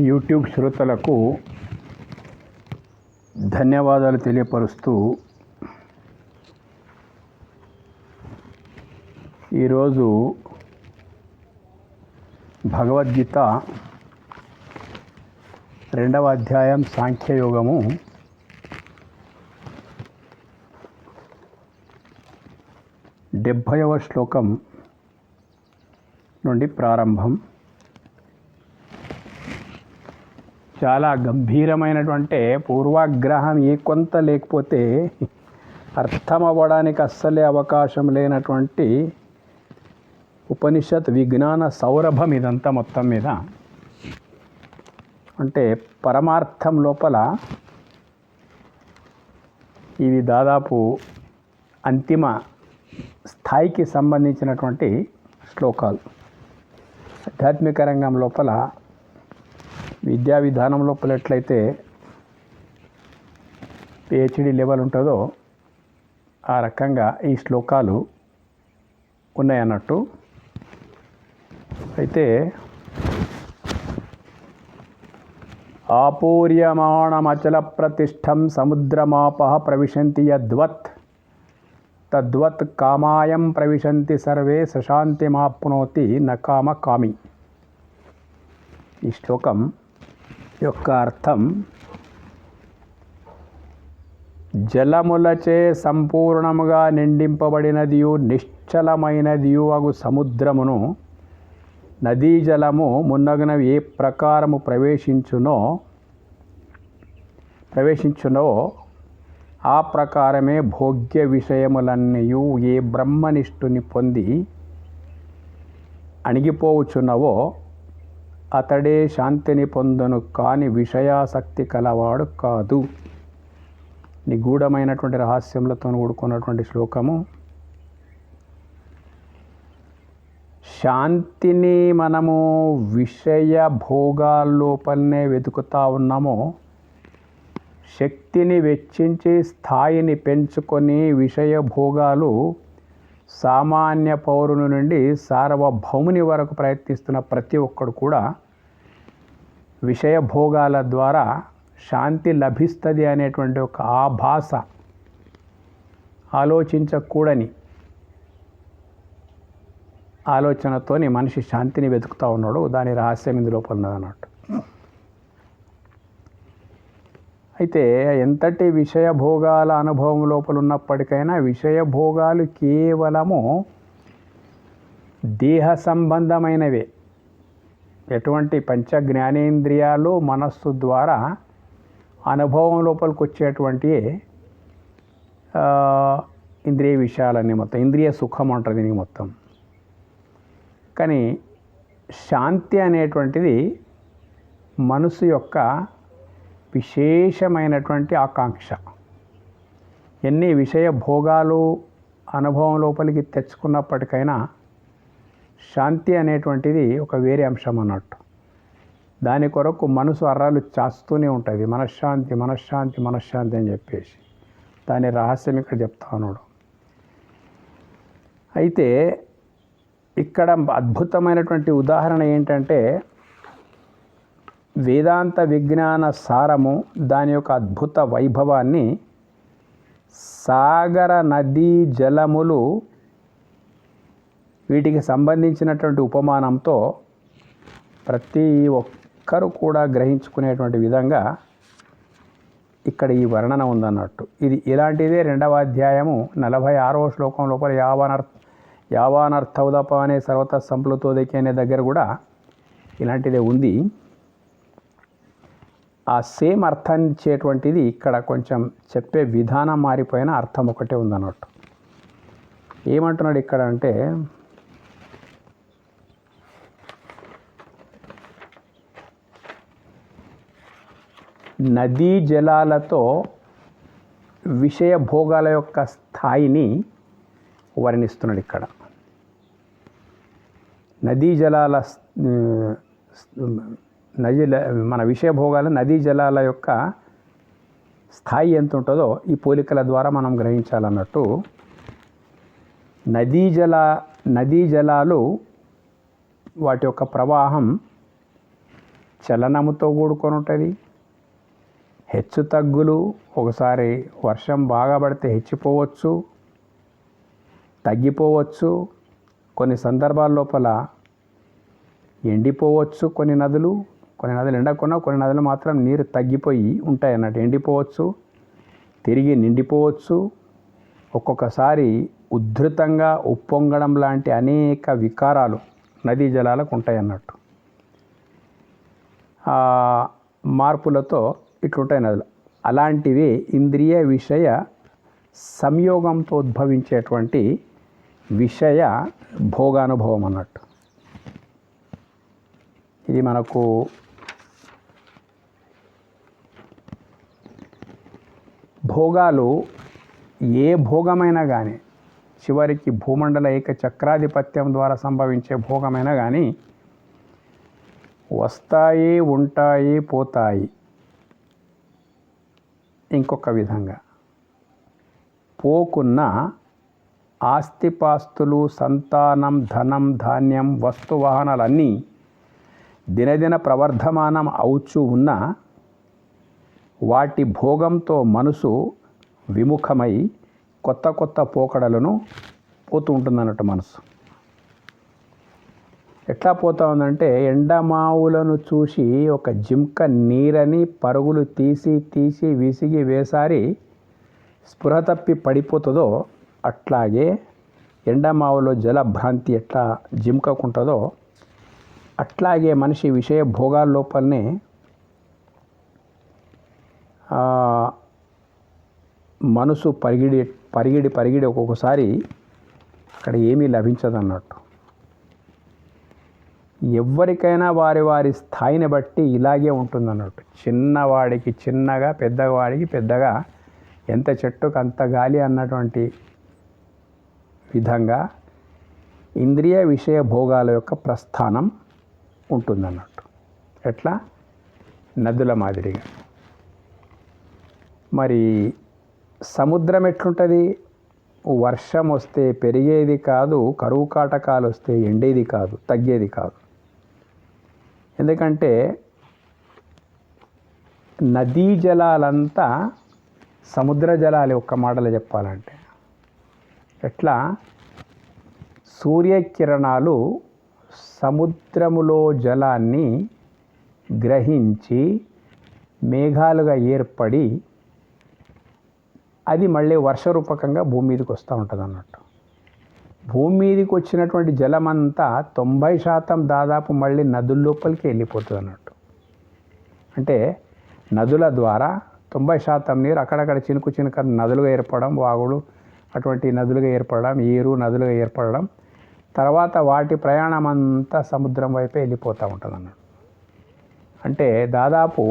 YouTube శ్రోతలకు ధన్యవాదాలు తెలియపరుస్తూ ఈరోజు భగవద్గీత 2వ అధ్యాయం సాంఖ్యయోగము 70వ శ్లోకం నుండి ప్రారంభం. చాలా గంభీరమైనటువంటి పూర్వాగ్రహం కొంత లేకపోతే అర్థం అవ్వడానికి అస్సలే అవకాశం లేనటువంటి ఉపనిషత్ విజ్ఞాన సౌరభం ఇదంతా మొత్తం మీద. అంటే పరమార్థం లోపల ఇవి దాదాపు అంతిమ స్థాయికి సంబంధించినటువంటి శ్లోకాలు. ఆధ్యాత్మిక రంగం లోపల విద్యా విధానం లోపల ఎట్లయితే పిహెచ్డి లెవెల్ ఉంటుందో ఆ రకంగా ఈ శ్లోకాలు ఉన్నాయన్నట్టు. అయితే ఆపూర్యమాణమచల ప్రతిష్టం సముద్రమాపః ప్రవిశంతి యద్వత్ తద్వత్ కామాయం ప్రవిశంతి సర్వే సశాంతిమాప్నోతి నకామ కామి. ఈ శ్లోకం యొక్క అర్థం, జలములచే సంపూర్ణముగా నిండింపబడినదియు నిశ్చలమైనదియు అగు సముద్రమును నదీ జలము మున్నగునవి ఏ ప్రకారము ప్రవేశించునో ఆ ప్రకారమే భోగ్య విషయములన్నయు ఏ బ్రహ్మనిష్ఠుని పొంది అణిగిపోవచ్చున్నవో అతడే శాంతిని పొందును, కాని విషయాసక్తి కలవాడు కాదు. నిగూఢమైనటువంటి రహస్యములతో కూడుకున్నటువంటి శ్లోకము. శాంతిని మనము విషయ భోగాల్లోపలనే వెతుకుతా ఉన్నామో, శక్తిని వెచ్చించి స్థాయిని పెంచుకొని విషయ భోగాలు సామాన్య పౌరుని నుండి సార్వభౌముని వరకు ప్రయత్నిస్తున్న ప్రతి ఒక్కడు కూడా విషయ భోగాల ద్వారా శాంతి లభిస్తుంది అనేటువంటి ఒక ఆభాస, ఆలోచించకూడని ఆలోచనతోని మనిషి శాంతిని వెతుకుతూ ఉన్నాడు. దాని రహస్యం ఇందులోపల ఉన్నదన్నట్టు. అయితే ఎంతటి విషయ భోగాల అనుభవం లోపల ఉన్నప్పటికైనా విషయ భోగాలు కేవలము దేహ సంబంధమైనవే. ఎటువంటి పంచ జ్ఞానేంద్రియాలు మనస్సు ద్వారా అనుభవం లోపలికి వచ్చేటువంటి ఇంద్రియ విషయాలన్నీ మొత్తం ఇంద్రియ సుఖం అంటారు దీనికి మొత్తం. కానీ శాంతి అనేటువంటిది మనసు యొక్క విశేషమైనటువంటి ఆకాంక్ష. ఎన్ని విషయ భోగాలు అనుభవం లోపలికి తెచ్చుకున్నప్పటికైనా శాంతి అనేటువంటిది ఒక వేరే అంశం అన్నట్టు. దాని కొరకు మనసు అర్రాలు చాస్తూనే ఉంటుంది, మనశ్శాంతి మనశ్శాంతి మనశ్శాంతి అని చెప్పేసి. దాని రహస్యం ఇక్కడ చెప్తా ఉన్నాడు. అయితే ఇక్కడ అద్భుతమైనటువంటి ఉదాహరణ ఏంటంటే వేదాంత విజ్ఞాన సారము, దాని యొక్క అద్భుత వైభవాన్ని సాగర నదీ జలములు వీటికి సంబంధించినటువంటి ఉపమానంతో ప్రతి ఒక్కరూ కూడా గ్రహించుకునేటువంటి విధంగా ఇక్కడ ఈ వర్ణన ఉందన్నట్టు. ఇది ఇలాంటిదే 2వ అధ్యాయము 46వ శ్లోకం లోపల యావానర్థౌదప అనే సర్వత సంప్లుతోదకి అనే దగ్గర కూడా ఇలాంటిదే ఉంది. ఆ సేమ్ అర్థాన్ని ఇచ్చేటువంటిది ఇక్కడ కొంచెం చెప్పే విధానం మారిపోయిన అర్థం ఒకటే ఉందన్నట్టు. ఏమంటున్నాడు ఇక్కడ అంటే, నదీ జలాలతో విషయ భోగాల యొక్క స్థాయిని వర్ణిస్తున్నాడు ఇక్కడ. నదీ జలాల మన విషయ భోగాల నదీ జలాల యొక్క స్థాయి ఎంత ఉంటుందో ఈ పోలికల ద్వారా మనం గ్రహించాలన్నట్టు. నదీ జలాలు వాటి యొక్క ప్రవాహం చలనముతో కూడుకొని ఉంటుంది. హెచ్చు తగ్గులు, ఒకసారి వర్షం బాగా పడితే హెచ్చిపోవచ్చు, తగ్గిపోవచ్చు. కొన్ని సందర్భాల లోపల ఎండిపోవచ్చు. కొన్ని నదులు ఎండకున్నా, కొన్ని నదులు మాత్రం నీరు తగ్గిపోయి ఉంటాయి అన్నట్టు, ఎండిపోవచ్చు, తిరిగి నిండిపోవచ్చు. ఒక్కొక్కసారి ఉధృతంగా ఉప్పొంగడం లాంటి అనేక వికారాలు నదీ జలాలకు ఉంటాయి అన్నట్టు. మార్పులతో ఇట్లుంటాయి నదులు. అలాంటివి ఇంద్రియ విషయ సంయోగంతో ఉద్భవించేటువంటి విషయ భోగానుభవం అన్నట్టు. ఇది మనకు భోగాలు ఏ భోగమైనా కానీ, చివరికి భూమండల ఏక చక్రాధిపత్యం ద్వారా సంభవించే భోగమైనా కానీ వస్తాయి, ఉంటాయి, పోతాయి. ఇంకొక విధంగా పోకున్న ఆస్తిపాస్తులు, సంతానం, ధనం, ధాన్యం, వస్తువాహనాలన్నీ దినదిన ప్రవర్ధమానం అవుచూ ఉన్న వాటి భోగంతో మనసు విముఖమై కొత్త కొత్త పోకడలను పోతూ ఉంటుందన్నట్టు. మనసు ఎట్లా పోతా ఉందంటే, ఎండమావులను చూసి ఒక జింక నీరని పరుగులు తీసి తీసి విసిగి వేసారి స్పృహ తప్పి పడిపోతుందో అట్లాగే ఎండమావులో జలభ్రాంతి ఎట్లా జింకకుంటుందో అట్లాగే మనిషి విషయ భోగాల లోపలనే మనసు పరిగిడి ఒక్కొక్కసారి అక్కడ ఏమీ లభించదన్నట్టు. ఎవరికైనా వారి వారి స్థాయిని బట్టి ఇలాగే ఉంటుందన్నట్టు. చిన్నవాడికి చిన్నగా, పెద్దవాడికి పెద్దగా, ఎంత చెట్టుకు అంత గాలి అన్నటువంటి విధంగా ఇంద్రియ విషయ భోగాల యొక్క ప్రస్థానం ఉంటుందన్నట్టు. ఎట్లా? నదుల మాదిరిగా. మరి సముద్రం ఎట్లుంటుంది? వర్షం వస్తే పెరిగేది కాదు, కరువు కాటకాలు వస్తే ఎండేది కాదు, తగ్గేది కాదు. ఎందుకంటే నదీ జలాలంతా సముద్ర జలాలు. ఒక్క మాటలో చెప్పాలంటే ఎట్లా? సూర్యకిరణాలు సముద్రములో జలాన్ని గ్రహించి మేఘాలుగా ఏర్పడి అది మళ్ళీ వర్షరూపకంగా భూమి మీదకి వస్తూ ఉంటుంది అన్నట్టు. భూమి మీదకి వచ్చినటువంటి జలమంతా 90% దాదాపు మళ్ళీ నదుల లోపలికి వెళ్ళిపోతుంది అన్నట్టు. అంటే నదుల ద్వారా 90% నీరు అక్కడక్కడ చినుకు చినుక నదులుగా ఏర్పడడం, వాగులు అటువంటి నదులుగా ఏర్పడడం, ఏరు నదులుగా ఏర్పడడం, తర్వాత వాటి ప్రయాణం అంతా సముద్రం వైపే వెళ్ళిపోతూ ఉంటుంది అన్నట్టు. అంటే దాదాపు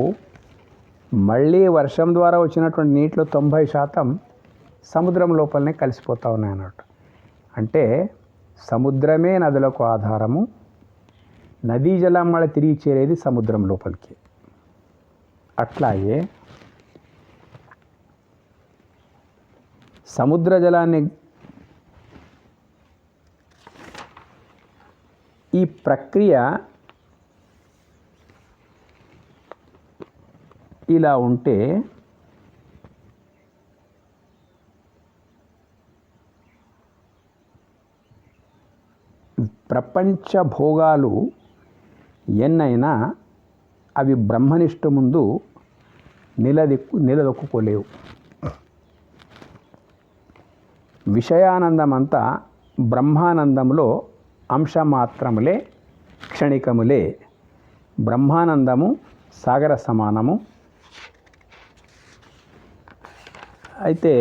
మళ్ళీ వర్షం ద్వారా వచ్చినటువంటి నీటిలో 90% సముద్రం లోపలనే కలిసిపోతూ ఉన్నాయి అన్నట్టు. అంటే సముద్రమే నదులకు ఆధారము. నదీ జలం మళ్ళీ తిరిగి చేరేది సముద్రం లోపలికి. అట్లాగే సముద్ర జలాన్ని ఈ ప్రక్రియ ఇలా ఉంటే ప్రపంచ భోగాలు ఎన్నైనా అవి బ్రహ్మనిష్ట ముందు నిలదొక్కుకోలేవు. విషయానందమంతా బ్రహ్మానందంలో అంశమాత్రములే, క్షణికములే. బ్రహ్మానందము సాగర సమానము. అయితే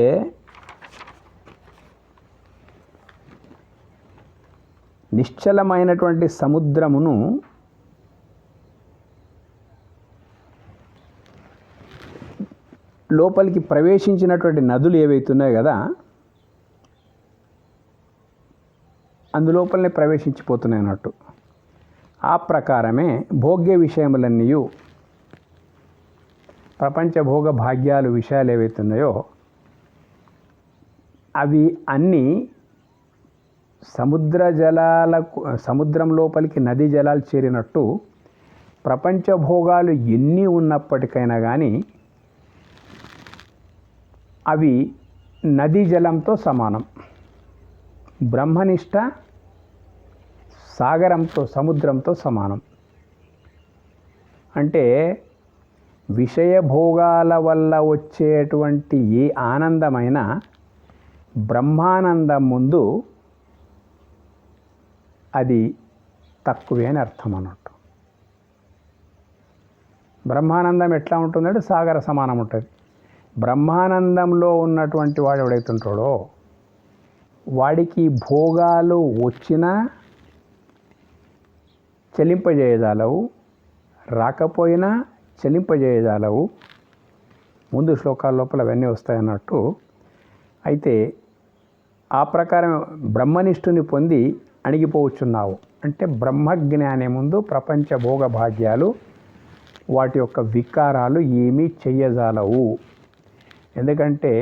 నిశ్చలమైనటువంటి సముద్రమును లోపలికి ప్రవేశించినటువంటి నదులు ఏవైతున్నాయి కదా, అందులోపలనే ప్రవేశించిపోతున్నాయి అన్నట్టు. ఆ ప్రకారమే భోగ్య విషయములన్నీ, ప్రపంచ భోగ భాగ్యాలు విషయాలు ఏవైతున్నాయో అవి అన్నీ సముద్రం లోపలికి నదీ జలాలు చేరినట్టు ప్రపంచ భోగాలు ఎన్ని ఉన్నప్పటికైనా కానీ అవి నదీ జలంతో సమానం. బ్రహ్మనిష్ట సాగరంతో, సముద్రంతో సమానం. అంటే విషయభోగాల వల్ల వచ్చేటువంటి ఏ ఆనందమైనా బ్రహ్మానందం ముందు అది తక్కువే అని అర్థం అన్నట్టు. బ్రహ్మానందం ఎట్లా ఉంటుందంటే సాగర సమానం ఉంటుంది. బ్రహ్మానందంలో ఉన్నటువంటి వాడు ఎవడైతుంటాడో వాడికి భోగాలు వచ్చినా చలింపజేయజాలవు, రాకపోయినా చలింపజేయజాలవు. ముందు శ్లోకాల లోపల అవన్నీ వస్తాయన్నట్టు. అయితే ఆ ప్రకారం బ్రహ్మనిష్ఠుని పొంది అణిగిపోవచ్చున్నావు అంటే బ్రహ్మజ్ఞానే ముందు ప్రపంచ భోగ భాగ్యాలు వాటి యొక్క వికారాలు ఏమీ చెయ్యజాలవు. ఎందుకంటే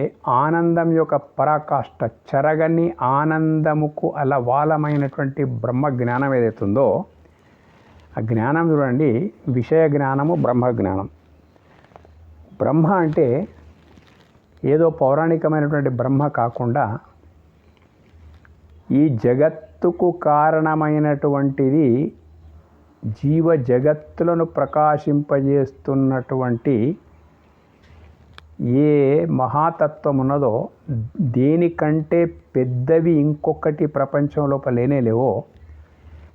ఆనందం యొక్క పరాకాష్ఠ, చెరగని ఆనందముకు అలవాలమైనటువంటి బ్రహ్మ జ్ఞానం ఏదైతుందో ఆ జ్ఞానం చూడండి, విషయ జ్ఞానము బ్రహ్మ జ్ఞానం. బ్రహ్మ అంటే ఏదో పౌరాణికమైనటువంటి బ్రహ్మ కాకుండా ఈ జగత్తుకు కారణమైనటువంటిది, జీవ జగత్తులను ప్రకాశింపజేస్తున్నటువంటి ఏ మహాతత్వం ఉన్నదో దేనికంటే పెద్దవి ఇంకొకటి ప్రపంచం లోపల లేనే లేవో,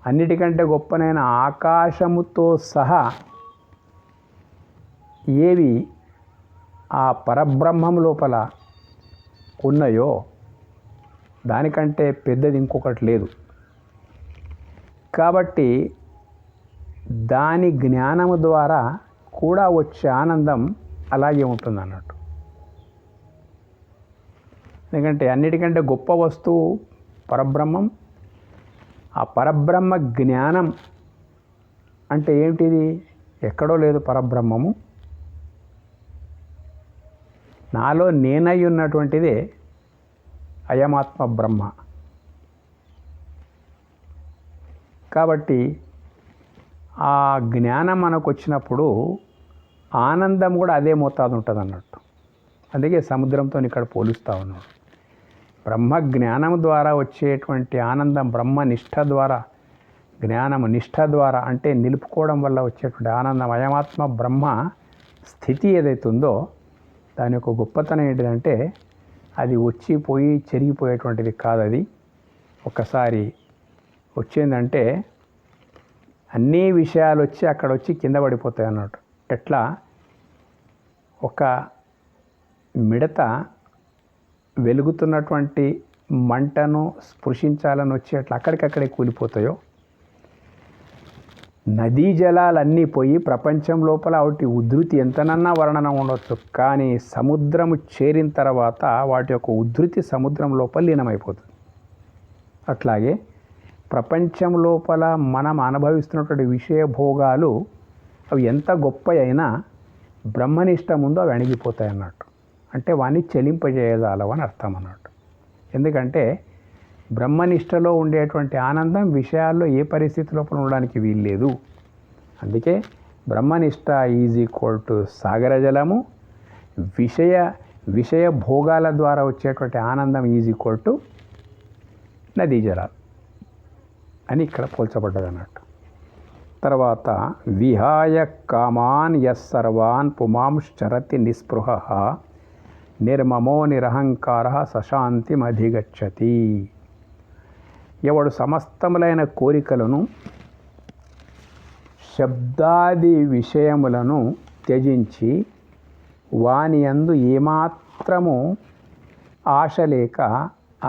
అన్నిటికంటే గొప్పనైన ఆకాశముతో సహా ఏవి ఆ పరబ్రహ్మం లోపల ఉన్నాయో దానికంటే పెద్దది ఇంకొకటి లేదు. కాబట్టి దాని జ్ఞానము ద్వారా కూడా వచ్చే ఆనందం అలాగే ఉంటుంది అన్నట్టు. ఎందుకంటే అన్నిటికంటే గొప్ప వస్తువు పరబ్రహ్మం. ఆ పరబ్రహ్మ జ్ఞానం అంటే ఏమిటిది? ఎక్కడో లేదు పరబ్రహ్మము, నాలో నేనై ఉన్నటువంటిదే అయమాత్మ బ్రహ్మ. కాబట్టి ఆ జ్ఞానం మనకు వచ్చినప్పుడు ఆనందం కూడా అదే మోతాదు ఉంటుంది అన్నట్టు. అందుకే సముద్రంతో ఇక్కడ పోలుస్తూ ఉన్నాడు. బ్రహ్మ జ్ఞానం ద్వారా వచ్చేటువంటి ఆనందం, బ్రహ్మ నిష్ఠ ద్వారా, జ్ఞానము నిష్ఠ ద్వారా అంటే నిలుపుకోవడం వల్ల వచ్చేటువంటి ఆనందం, అయమాత్మ బ్రహ్మ స్థితి ఏదైతుందో దాని యొక్క గొప్పతనం ఏంటిదంటే అది వచ్చిపోయి చెరిగిపోయేటువంటిది కాదు. అది ఒక్కసారి వచ్చిందంటే అన్ని విషయాలు వచ్చి అక్కడ వచ్చి కింద పడిపోతాయి అన్నట్టు. ఎట్లా ఒక మిడత వెలుగుతున్నటువంటి మంటను స్పృశించాలని వచ్చి అట్లా అక్కడికక్కడే కూలిపోతాయో, నదీ జలాలన్నీ పోయి ప్రపంచం లోపల వాటి ఉధృతి ఎంతనన్నా వర్ణన ఉండవచ్చు, కానీ సముద్రము చేరిన తర్వాత వాటి యొక్క ఉధృతి సముద్రం లోపల లీనమైపోతుంది. అట్లాగే ప్రపంచం లోపల మనం అనుభవిస్తున్నటువంటి విషయ భోగాలు అవి ఎంత గొప్ప అయినా బ్రహ్మనిష్ట ముందు అవి అణిగిపోతాయి అన్నట్టు. అంటే వాడిని చెలింపజేయజాలవు అని అర్థం అన్నట్టు. ఎందుకంటే బ్రహ్మనిష్టలో ఉండేటువంటి ఆనందం విషయాల్లో ఏ పరిస్థితి లోపల ఉండడానికి వీల్లేదు. అందుకే బ్రహ్మనిష్ట ఈజ్ ఈక్వల్ టు సాగర జలము, విషయ భోగాల ద్వారా వచ్చేటువంటి ఆనందం ఈజ్ ఈక్వల్ టు నదీ జలాలు అని ఇక్కడ పోల్చబడ్డది అన్నట్టు. తర్వాత విహాయ కామాన్ యస్సర్వాన్ పుమాంశ్చరతి నిస్పృహ నిర్మమో నిరహంకార సశాంతిమధిగచ్చతి. ఎవడు సమస్తములైన కోరికలను, శబ్దాది విషయములను త్యజించి వాని యందు ఏమాత్రము ఆశ లేక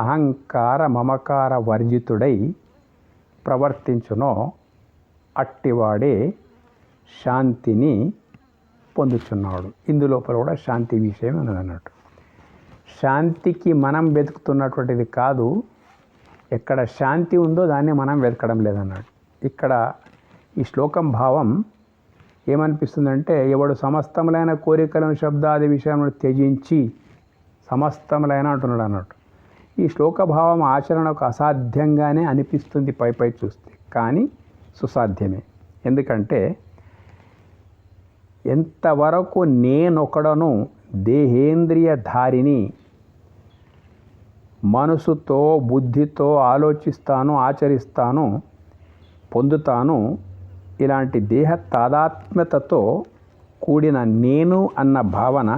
అహంకార మమకార వర్జితుడై ప్రవర్తించునో అట్టివాడే శాంతిని పొందుచున్నాడు. ఇందులోపల కూడా శాంతి విషయం ఉన్నదన్నట్టు. శాంతికి మనం వెతుకుతున్నటువంటిది కాదు, ఎక్కడ శాంతి ఉందో దాన్ని మనం వెతకడం లేదన్నాడు. ఇక్కడ ఈ శ్లోకం భావం ఏమనిపిస్తుందంటే, ఎవడు సమస్తములైన కోరికలను శబ్దాది విషయములను త్యజించి, సమస్తములైన అంటున్నాడు అన్నట్టు. ఈ శ్లోక భావం ఆచరణకు అసాధ్యంగానే అనిపిస్తుంది పై చూస్తే, కానీ సుసాధ్యమే. ఎందుకంటే ఎంతవరకు నేనొకడను దేహేంద్రియధారిని మనసుతో బుద్ధితో ఆలోచిస్తాను, ఆచరిస్తాను, పొందుతాను, ఇలాంటి దేహ తాదాత్మ్యతతో కూడిన నేను అన్న భావన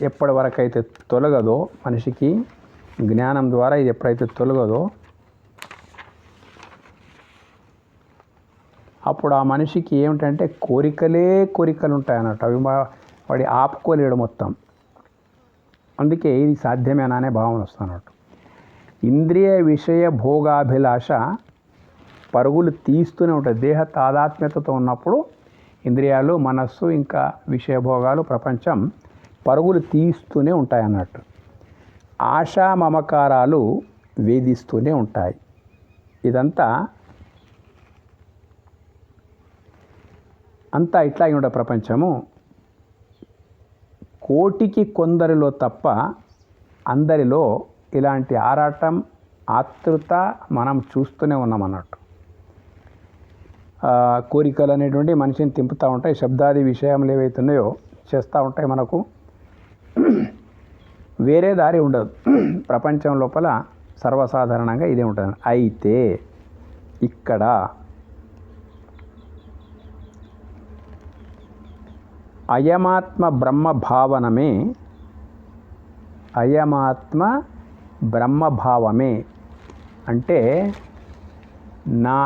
ఎప్పటి వరకైతే తొలగదో, మనిషికి జ్ఞానం ద్వారా ఇది ఎప్పుడైతే తొలగదో అప్పుడు ఆ మనిషికి ఏమిటంటే కోరికలు ఉంటాయి అన్నట్టు. అవి వాడి ఆపుకోలేడు మొత్తం. అందుకే ఇది సాధ్యమేనా అనే భావన వస్తున్నట్టు. ఇంద్రియ విషయ భోగాభిలాష పరుగులు తీస్తూనే ఉంటుంది. దేహ తాదాత్మ్యతతో ఉన్నప్పుడు ఇంద్రియాలు, మనస్సు, ఇంకా విషయభోగాలు, ప్రపంచం పరుగులు తీస్తూనే ఉంటాయి అన్నట్టు. ఆశా మమకారాలు వేధిస్తూనే ఉంటాయి. ఇదంతా ఇట్లాగే ఉండే ప్రపంచము. కోటికి కొందరిలో తప్ప అందరిలో ఇలాంటి ఆరాటం, ఆతృత మనం చూస్తూనే ఉన్నాం అన్నట్టు. కోరికలు అనేటువంటి మనిషిని తింపుతూ ఉంటాయి. శబ్దాది విషయములు ఏవైతున్నాయో చేస్తూ ఉంటాయి. మనకు వేరే దారి ఉండదు. ప్రపంచం లోపల సర్వసాధారణంగా ఇదే ఉంటుంది. అయితే ఇక్కడ అయమాత్మ బ్రహ్మభావమే అంటే నా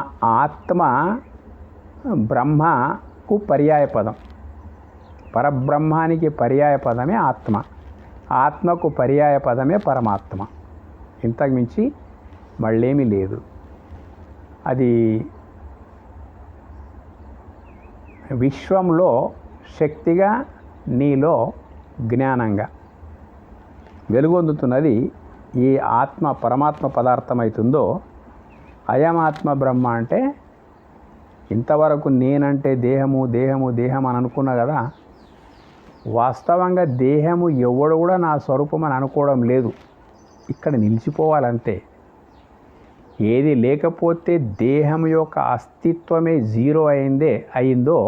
ఆత్మ బ్రహ్మకు పర్యాయ పదం. పరబ్రహ్మానికి పర్యాయ పదమే ఆత్మ. ఆత్మకు పర్యాయ పదమే పరమాత్మ. ఇంతకు మించి మళ్ళేమీ లేదు. అది విశ్వంలో శక్తిగా, నీలో జ్ఞానంగా వెలుగొందుతున్నది ఈ ఆత్మ పరమాత్మ పదార్థం అవుతుందో అయమాత్మ బ్రహ్మ. అంటే ఇంతవరకు నేనంటే దేహము అని అనుకున్నా కదా. వాస్తవంగా దేహము ఎవడు కూడా నా స్వరూపం అని అనుకోవడం లేదు. ఇక్కడ నిలిచిపోవాలంతే. ఏది లేకపోతే దేహం యొక్క అస్తిత్వమే జీరో అయిందో,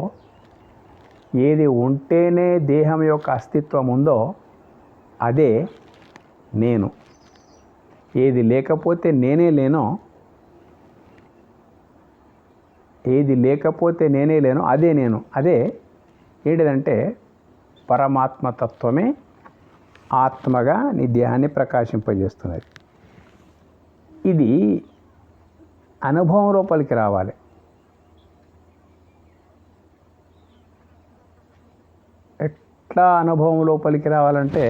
ఏది ఉంటేనే దేహం యొక్క అస్తిత్వం ఉందో అదే నేను. ఏది లేకపోతే నేనే లేనో, అదే నేను. అదే ఏంటిదంటే పరమాత్మతత్వమే ఆత్మగా నీ దేహాన్ని ప్రకాశింపజేస్తున్నది. ఇది అనుభవం లోపలికి రావాలి. ఎట్లా అనుభవం లోపలికి రావాలంటే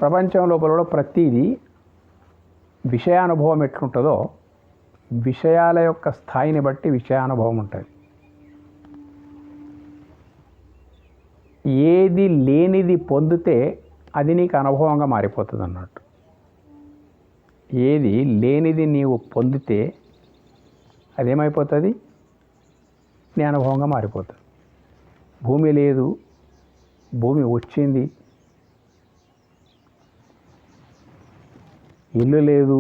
ప్రపంచం లోపల కూడా ప్రతిదీ విషయానుభవం ఎట్లుంటుందో విషయాల యొక్క స్థాయిని బట్టి విషయానుభవం ఉంటుంది. ఏది లేనిది పొందితే అది నీకు అనుభవంగా మారిపోతుంది అన్నట్టు. ఏది లేనిది నీవు పొందితే అదేమైపోతుంది? నీ అనుభవంగా మారిపోతుంది. భూమి లేదు, భూమి వచ్చింది. ఇల్లు లేదు,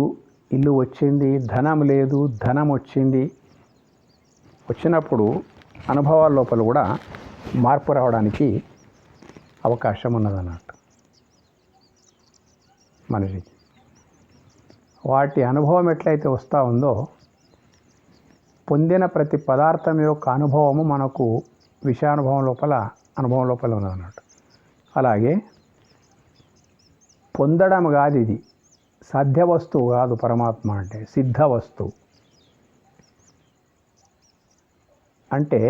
ఇల్లు వచ్చింది. ధనం లేదు, ధనం వచ్చింది. వచ్చినప్పుడు అనుభవాల లోపల కూడా మార్పు రావడానికి అవకాశం ఉన్నదన్నట్టు మనిషికి. వాటి అనుభవం ఎట్లయితే వస్తూ ఉందో పొందిన ప్రతి పదార్థం యొక్క అనుభవము మనకు అనుభవం లోపల ఉన్నదన్నట్టు. అలాగే పొందడం కాదు, ఇది సాధ్య వస్తువు కాదు. పరమాత్మ అంటే సిద్ధ వస్తువు. అంటే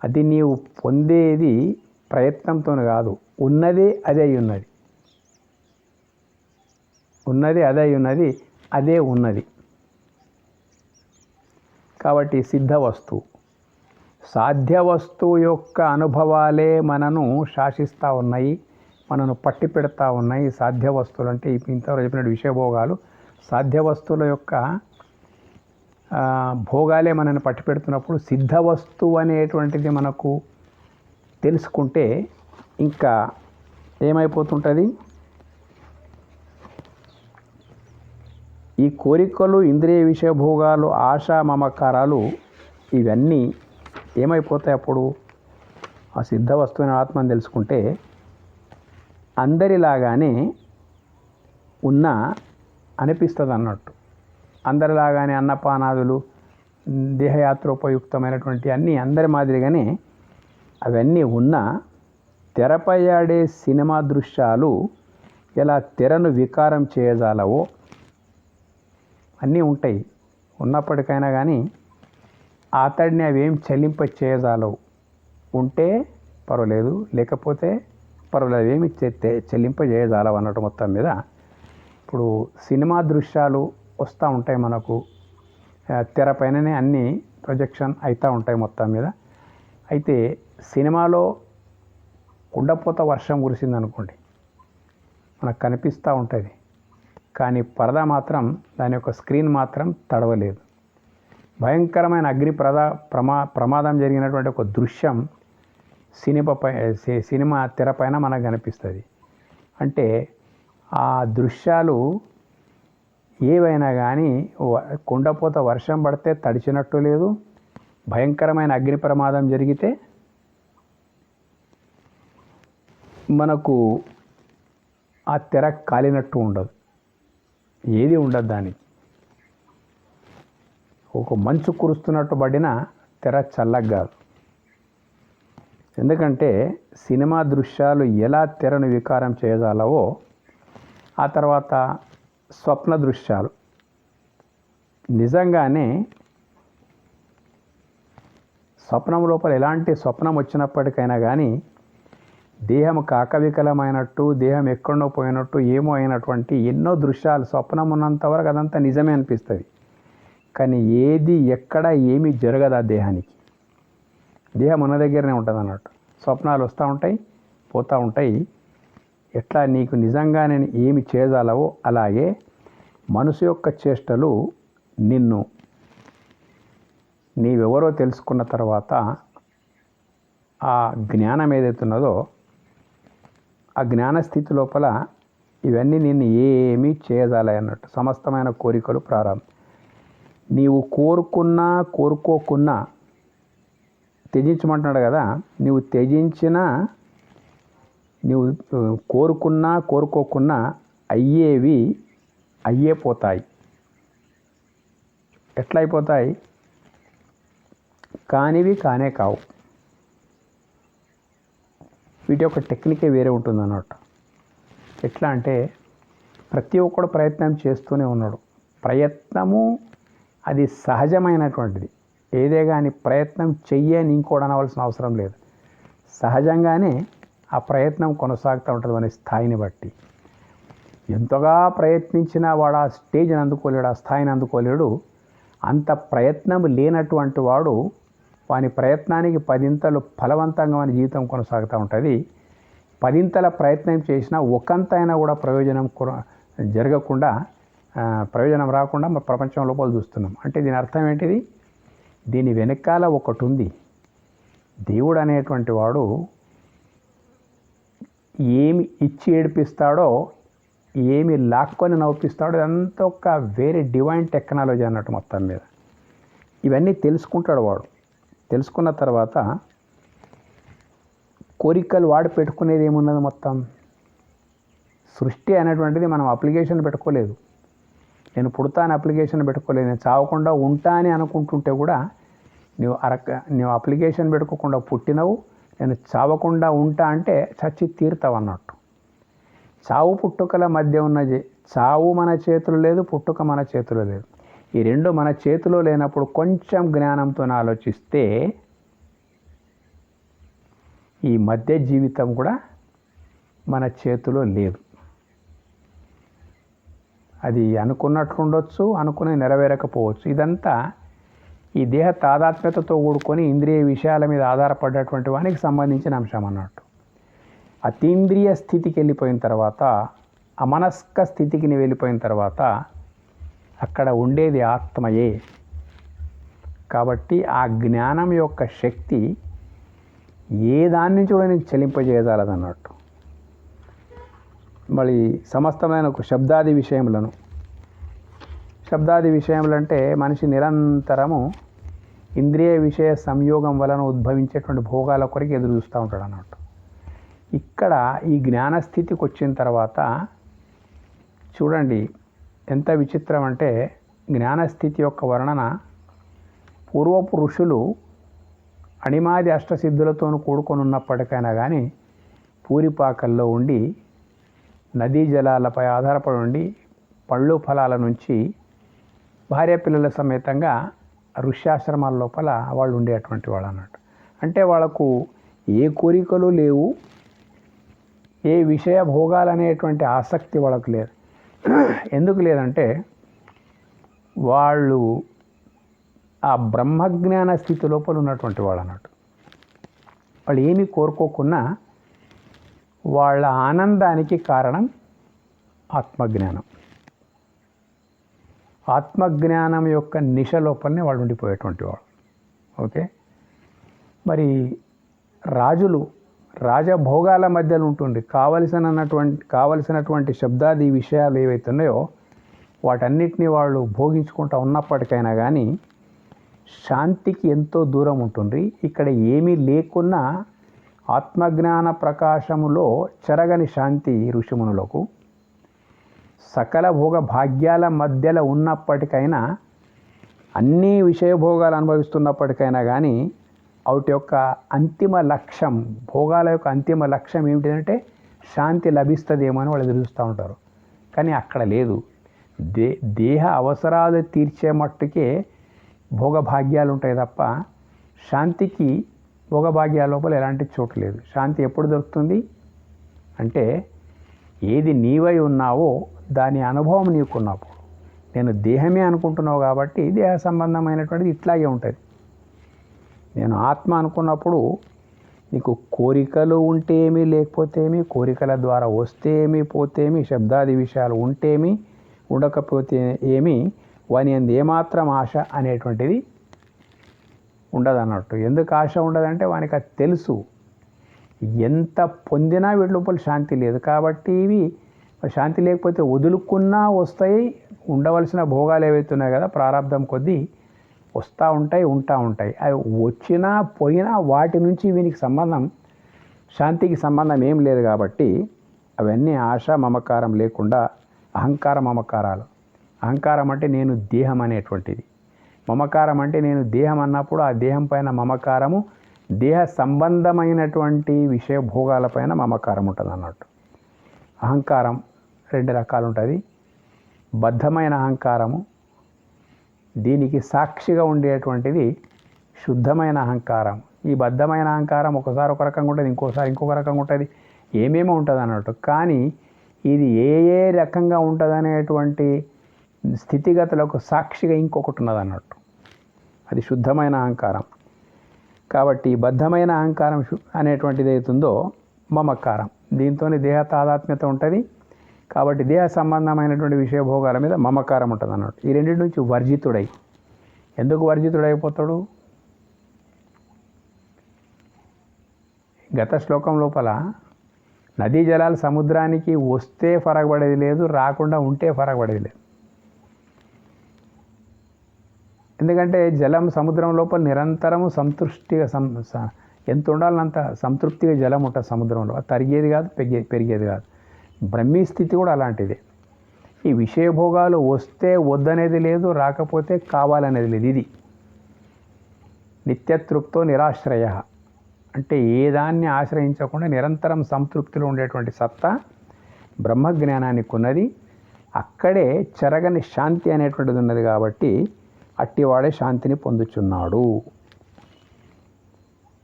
అది నీవు పొందేది ప్రయత్నంతో కాదు, ఉన్నదే అదే అయి ఉన్నది. అదే ఉన్నది. కాబట్టి సిద్ధ వస్తువు. సాధ్య వస్తువు యొక్క అనుభవాలే మనను శాసిస్తూ ఉన్నాయి, మనను పట్టి పెడతా ఉన్నాయి. సాధ్య వస్తువులు అంటే ఇంతవరకు చెప్పినట్టు విషయభోగాలు సాధ్య వస్తువుల యొక్క భోగాలే మనల్ని పట్టి పెడుతున్నప్పుడు సిద్ధ వస్తువు అనేటువంటిది మనకు తెలుసుకుంటే ఇంకా ఏమైపోతుంటుంది? ఈ కోరికలు, ఇంద్రియ విషయ భోగాలు, ఆశ, మమకారాలు ఇవన్నీ ఏమైపోతాయి అప్పుడు? ఆ సిద్ధ వస్తువుని ఆత్మని తెలుసుకుంటే అందరిలాగానే ఉన్న అనిపిస్తుంది అన్నట్టు. అందరిలాగానే అన్నపానాదులు, దేహయాత్రోపయుక్తమైనటువంటి అన్నీ అందరి మాదిరిగానే అవన్నీ ఉన్న తెరపై ఆడే సినిమా దృశ్యాలు ఎలా తెరను వికారం చేయజాలవో అన్నీ ఉంటాయి. ఉన్నప్పటికైనా కానీ అతడిని అవేం చెల్లింప చేయజాలవు. ఉంటే పర్వాలేదు, లేకపోతే పర్వాలేదు, ఏమి చెల్లింప చేయజాలవు అన్నట్టు. మొత్తం మీద ఇప్పుడు సినిమా దృశ్యాలు వస్తూ ఉంటాయి మనకు, తెరపైననే అన్నీ ప్రొజెక్షన్ అవుతూ ఉంటాయి మొత్తం మీద. అయితే సినిమాలో కుండపోత వర్షం కురిసిందనుకోండి, మనకు కనిపిస్తూ ఉంటుంది, కానీ పరదా మాత్రం, దాని యొక్క స్క్రీన్ మాత్రం తడవలేదు. భయంకరమైన అగ్ని ప్రమాదం జరిగినటువంటి ఒక దృశ్యం సినిమా తెరపైన మనకు కనిపిస్తుంది. అంటే ఆ దృశ్యాలు ఏవైనా కానీ కుండపోత వర్షం పడితే తడిచినట్టు లేదు, భయంకరమైన అగ్ని ప్రమాదం జరిగితే మనకు ఆ తెర కాలినట్టు ఉండదు, ఏది ఉండదు. దానికి ఒక మంచు కురుస్తున్నట్టు పడిన తెర చల్లగా కాదు. ఎందుకంటే సినిమా దృశ్యాలు ఎలా తెరను వికారం చేయజాలవో, ఆ తర్వాత స్వప్న దృశ్యాలు నిజంగానే స్వప్నం లోపల ఎలాంటి స్వప్నం వచ్చినప్పటికైనా కానీ దేహం కాకవికలమైనట్టు, దేహం ఎక్కడో పోయినట్టు, ఏమో అయినటువంటి ఎన్నో దృశ్యాలు స్వప్నం ఉన్నంతవరకు అదంతా నిజమే అనిపిస్తుంది. కానీ ఏది ఎక్కడ ఏమీ జరగదు ఆ దేహానికి. దేహం ఉన్న దగ్గరనే ఉంటుంది అన్నట్టు. స్వప్నాలు వస్తూ ఉంటాయి, పోతూ ఉంటాయి. ఎట్లా నీకు నిజంగానే ఏమి చేయజాలవో అలాగే మనసు యొక్క చేష్టలు నిన్ను నీవెవరో తెలుసుకున్న తర్వాత ఆ జ్ఞానం ఏదైతున్నదో ఆ జ్ఞానస్థితి లోపల ఇవన్నీ నిన్ను ఏమీ చేయజాలే అన్నట్టు. సమస్తమైన కోరికలు ప్రారంభం. నీవు కోరుకున్నా కోరుకోకున్నా త్యజించమంటున్నాడు కదా, నీవు త్యజించినా, నీవు కోరుకున్నా కోరుకోకున్నా అయ్యేవి అయ్యే పోతాయి. ఎట్లా అయిపోతాయి? కానివి కానే కావు. వీటి యొక్క టెక్నికే వేరే ఉంటుంది అన్నట్టు. ఎట్లా అంటే ప్రతి ఒక్కడు ప్రయత్నం చేస్తూనే ఉన్నాడు. ప్రయత్నము అది సహజమైనటువంటిది. ఏదే కానీ ప్రయత్నం చెయ్యని ఇంకోటి అనవలసిన అవసరం లేదు. సహజంగానే ఆ ప్రయత్నం కొనసాగుతూ ఉంటుంది మన స్థాయిని బట్టి. ఎంతగా ప్రయత్నించినా వాడు ఆ స్టేజ్ని అందుకోలేడు, ఆ స్థాయిని అందుకోలేడు. అంత ప్రయత్నం లేనటువంటి వాడు వాని ప్రయత్నానికి 10 ఫలవంతంగా మన జీవితం కొనసాగుతూ ఉంటుంది. 10 ప్రయత్నం చేసినా ఒకంతైనా కూడా ప్రయోజనం జరగకుండా, ప్రయోజనం రాకుండా మన ప్రపంచం లోపల చూస్తున్నాం. అంటే దీని అర్థం ఏంటిది? దీని వెనకాల ఒకటి ఉంది. దేవుడు అనేటువంటి వాడు ఏమి ఇచ్చి ఏడిపిస్తాడో, ఏమి లాక్కొని నవ్విస్తాడో, ఇదంతా ఒక వేరే డివైన్ టెక్నాలజీ అన్నట్టు. మొత్తం మీద ఇవన్నీ తెలుసుకుంటాడు వాడు. తెలుసుకున్న తర్వాత కోరికలు వాడు పెట్టుకునేది ఏమున్నది? మొత్తం సృష్టి అనేటువంటిది మనం అప్లికేషన్ పెట్టుకోలేదు. నేను పుడతా అని అప్లికేషన్ పెట్టుకోలేదు. నేను చావకుండా ఉంటా అని అనుకుంటుంటే కూడా నువ్వు అప్లికేషన్ పెట్టుకోకుండా పుట్టినవు. నేను చావకుండా ఉంటా అంటే చచ్చి తీరుతావు అన్నట్టు. చావు పుట్టుకల మధ్య ఉన్నది. చావు మన చేతులు లేదు, పుట్టుక మన చేతిలో లేదు. ఈ రెండు మన చేతిలో లేనప్పుడు కొంచెం జ్ఞానంతో ఆలోచిస్తే ఈ మధ్య జీవితం కూడా మన చేతిలో లేదు. అది అనుకున్నట్లు ఉండొచ్చు, అనుకుని నెరవేరకపోవచ్చు. ఇదంతా ఈ దేహ తాదాత్మ్యతతో కూడుకొని ఇంద్రియ విషయాల మీద ఆధారపడ్డటువంటి వానికి సంబంధించిన అంశం అన్నట్టు. అతీంద్రియ స్థితికి వెళ్ళిపోయిన తర్వాత, అమనస్క స్థితికి వెళ్ళిపోయిన తర్వాత అక్కడ ఉండేది ఆత్మయే. కాబట్టి ఆ జ్ఞానం యొక్క శక్తి ఏ దాని నుంచి కూడా నీకు చెలింపజేయజాలదన్నట్టు. మళ్ళీ సమస్తమైన ఒక శబ్దాది విషయములను శబ్దాది విషయములు అంటే మనిషి నిరంతరము ఇంద్రియ విషయ సంయోగం వలన ఉద్భవించేటువంటి భోగాల కొరకు ఎదురు చూస్తూ ఉంటాడు అన్నట్టు. ఇక్కడ ఈ జ్ఞానస్థితికి వచ్చిన తర్వాత చూడండి ఎంత విచిత్రం అంటే, జ్ఞానస్థితి యొక్క వర్ణన పూర్వపు ఋషులు అణిమాది అష్టసిద్ధులతో కూడుకొని ఉన్నప్పటికైనా కానీ పూరిపాకల్లో ఉండి నదీ జలాలపై ఆధారపడి ఉండి పళ్ళు ఫలాల నుంచి భార్య పిల్లల సమేతంగా ఋష్యాశ్రమాల లోపల వాళ్ళు ఉండేటువంటి వాళ్ళు అన్నట్టు. అంటే వాళ్ళకు ఏ కోరికలు లేవు, ఏ విషయ భోగాలనేటువంటి ఆసక్తి వాళ్ళకు లేదు. ఎందుకు లేదంటే వాళ్ళు ఆ బ్రహ్మజ్ఞాన స్థితి లోపల ఉన్నటువంటి వాళ్ళు అన్నట్టు. వాళ్ళు ఏమీ కోరుకోకున్నా వాళ్ళ ఆనందానికి కారణం ఆత్మజ్ఞానం. ఆత్మజ్ఞానం యొక్క నిశ లోపలనే వాళ్ళు ఉండిపోయేటువంటి వాళ్ళు. ఓకే, మరి రాజులు రాజభోగాల మధ్యలో ఉంటుంది కావలసినటువంటి శబ్దాది విషయాలు ఏవైతే ఉన్నాయో వాటన్నిటినీ వాళ్ళు భోగించుకుంటూ ఉన్నప్పటికైనా కానీ శాంతికి ఎంతో దూరం ఉంటుంది. ఇక్కడ ఏమీ లేకున్నా ఆత్మజ్ఞాన ప్రకాశములో చెరగని శాంతి ఋషిమునులకు, సకల భోగ భాగ్యాల మధ్యలో ఉన్నప్పటికైనా అన్ని విషయభోగాలు అనుభవిస్తున్నప్పటికైనా కానీ వాటి యొక్క అంతిమ లక్ష్యం, భోగాల యొక్క అంతిమ లక్ష్యం ఏమిటంటే శాంతి లభిస్తుందేమో అని వాళ్ళు ఎదురుస్తూ ఉంటారు. కానీ అక్కడ లేదు. దేహ అవసరాలు తీర్చే మట్టుకే భోగభాగ్యాలు ఉంటాయి తప్ప శాంతికి భోగభాగ్యాల లోపల ఎలాంటి చోటు లేదు. శాంతి ఎప్పుడు దొరుకుతుంది అంటే ఏది నీవై ఉన్నావో దాని అనుభవం నీకున్నప్పుడు. నేను దేహమే అనుకుంటున్నావు కాబట్టి దేహ సంబంధమైనటువంటిది ఇట్లాగే ఉంటుంది. నేను ఆత్మ అనుకున్నప్పుడు నీకు కోరికలు ఉంటేమి లేకపోతేమి, కోరికల ద్వారా వస్తేమి పోతేమి, శబ్దాది విషయాలు ఉంటేమి ఉండకపోతే ఏమి, వాని అందు ఏమాత్రం ఆశ అనేటువంటిది ఉండదన్నట్టు. ఎందుకు ఆశ ఉండదంటే వానికి అది తెలుసు, ఎంత పొందినా వీటి లోపల శాంతి లేదు. కాబట్టి ఇవి శాంతి లేకపోతే వదులుకున్నా వస్తాయి. ఉండవలసిన భోగాలు ఏవైతే ఉన్నాయో కదా ప్రారంధం కొద్దీ వస్తూ ఉంటాయి, ఉంటా ఉంటాయి. అవి వచ్చినా పోయినా వాటి నుంచి వీనికి సంబంధం, శాంతికి సంబంధం ఏం లేదు. కాబట్టి అవన్నీ ఆశ మమకారం లేకుండా అహంకార మమకారాలు. అహంకారం అంటే నేను దేహం అనేటువంటిది, మమకారం అంటే నేను దేహం అన్నప్పుడు ఆ దేహం పైన మమకారము, దేహ సంబంధమైనటువంటి విషయ భోగాలపైన మమకారం ఉంటుంది అన్నట్టు. అహంకారం రెండు రకాలు ఉంటుంది. బద్ధమైన అహంకారము, దీనికి సాక్షిగా ఉండేటువంటిది శుద్ధమైన అహంకారం. ఈ బద్ధమైన అహంకారం ఒకసారి ఒక రకంగా ఉంటుంది, ఇంకోసారి ఇంకొక రకంగా ఉంటుంది, ఏమేమో ఉంటుంది అన్నట్టు. కానీ ఇది ఏ ఏ రకంగా ఉంటుంది అనేటువంటి స్థితిగతులకు సాక్షిగా ఇంకొకటి ఉన్నది అన్నట్టు. అది శుద్ధమైన అహంకారం. కాబట్టి బద్ధమైన అహంకారం అనేటువంటిది అవుతుందో మమకారం, దీంతో దేహ తాదాత్మ్యత ఉంటుంది. కాబట్టి దేహ సంబంధమైనటువంటి విషయభోగాల మీద మమకారం ఉంటుంది అన్నట్టు. ఈ రెండింటి నుంచి వర్జితుడై, ఎందుకు వర్జితుడైపోతాడు? గత శ్లోకం లోపల నదీ జలాలు సముద్రానికి వస్తే ఫరకబడేది లేదు, రాకుండా ఉంటే ఫరకబడేది లేదు. ఎందుకంటే జలం సముద్రం లోపల నిరంతరము సంతృష్టిగా ఎంత ఉండాలన్నంత సంతృప్తిగా జలం ఉంటుంది సముద్రంలో. అది తరిగేది కాదు, పెరిగేది కాదు. బ్రహ్మీ స్థితి కూడా అలాంటిదే. ఈ విషయభోగాలు వస్తే వద్దనేది లేదు, రాకపోతే కావాలనేది లేదు. ఇది నిత్యతృప్తో నిరాశ్రయ అంటే ఏ దాన్ని ఆశ్రయించకుండా నిరంతరం సంతృప్తిలో ఉండేటువంటి సత్తా బ్రహ్మజ్ఞానానికి ఉన్నది. అక్కడే చెరగని శాంతి అనేటువంటిది ఉన్నది. కాబట్టి అట్టివాడే శాంతిని పొందుచున్నాడు.